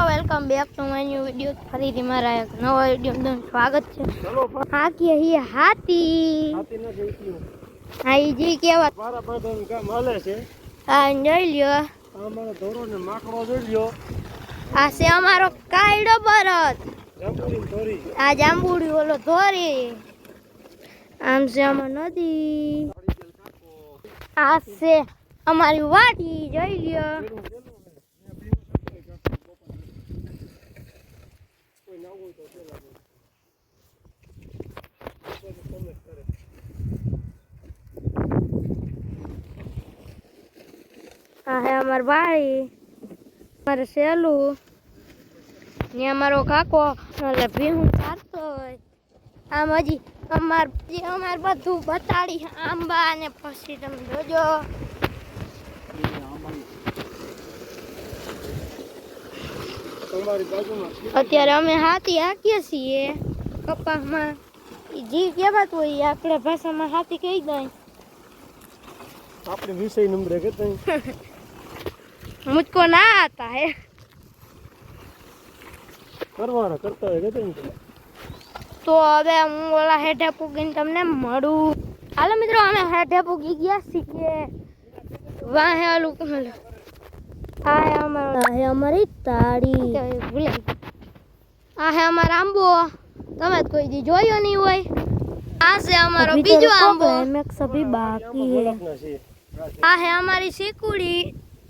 Welcome back to my new video. ફરીથી મારા એક નવા વિડીયોમાં સ્વાગત છે। હા કે હી હાથી હા ઈ જી કેવા મારા બધાનું કામ હાલે છે। હા જોઈ લ્યો, અમારો ધોરો ને માકડો જોઈ લ્યો। આ છે અમારો કાયડો બરત, જાંબુડી ધોરી આ જાંબુડી ઓલો ધોરી, આમ છે અમાર નદી, આ છે અમારી વાડી જોઈ લ્યો। આ હે અમાર ભાઈ, અમારે સેલું ને અમારો કાકો એટલે ભીહું ચારતો હોય। આમ હજી અમાર બધું બતાડી આંબા ને પછી તમે જોજો। અત્યારે અમે હાથી હાકીએ છીએ કપાસમાં, જી કહેવાતું હોય આપણે ભાષામાં હાથી કહી દઈએ। આપણે વિષય નંબર कहते हैं मुझको ना आता है करवाना करता है कहते हैं। तो હવે હું ઓલા હેઠે પૂગીને તમને મળું। હાલો મિત્રો, અમે હેઠે પૂગી ગયા છીએ। વાહે આલું કમલ આ હે અમારી તાળી, આ હે અમારો આંબો, તમે જ કોઈ દી જોયો નહીં હોય। આ છે અમારો બીજો આંબો, સભી બાકી હે। આ હે અમારી સિકુડી,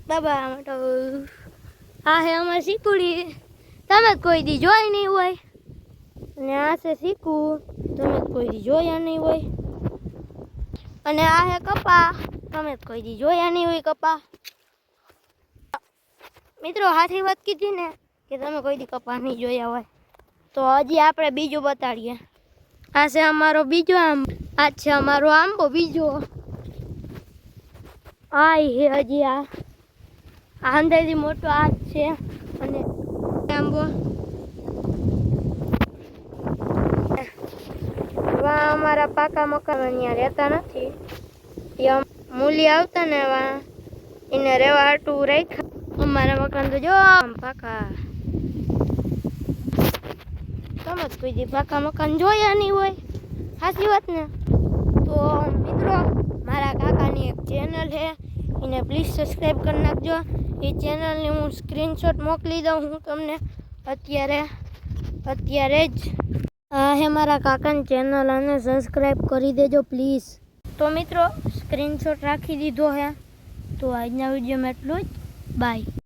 દબા માટો, આ હે અમારી સિકુડી, તમે જ કોઈ દી જોઈ નહીં હોય। અને આ છે સીકુ, તમે જ કોઈ દી જોયા નહીં હોય। અને આ હે કપા, તમે જ કોઈ દી જોયા નહીં હોય કપા। મિત્રો હાથી વાત કીધી ને કે તમે કોઈ દી કપા નહીં જોયા હોય, તો હજી આપણે બીજું બતાડીએ। આ છે અમારો બીજો આંબો, આ છે અમારો આંબો બીજો। આ હે હજી આ અંદરથી મોટો આ છે, અને આંબો વા અમારા પાકા મકાન અહીંયા રહેતા નથી, એ મૂલી આવતા ને વા એને રહેવા હાટું રાખ્યા। અમારા મકાન તો જો પાકા, તમે જ કોઈ દી પાકા મકાન જોયા નહીં હોય, સાચી વાત ને। તો મિત્રો મારા કાકાની એક ચેનલ છે, એને પ્લીઝ સબસ્ક્રાઈબ કરી નાખજો। એ ચેનલની હું સ્ક્રીનશોટ મોકલી દઉં હું તમને અત્યારે જ। આ હે મારા કાકાની ચેનલ, અને સબસ્ક્રાઈબ કરી દેજો પ્લીઝ। તો મિત્રો સ્ક્રીનશોટ રાખી દીધો હે, તો આજના વિડીયોમાં એટલું જ, બાય।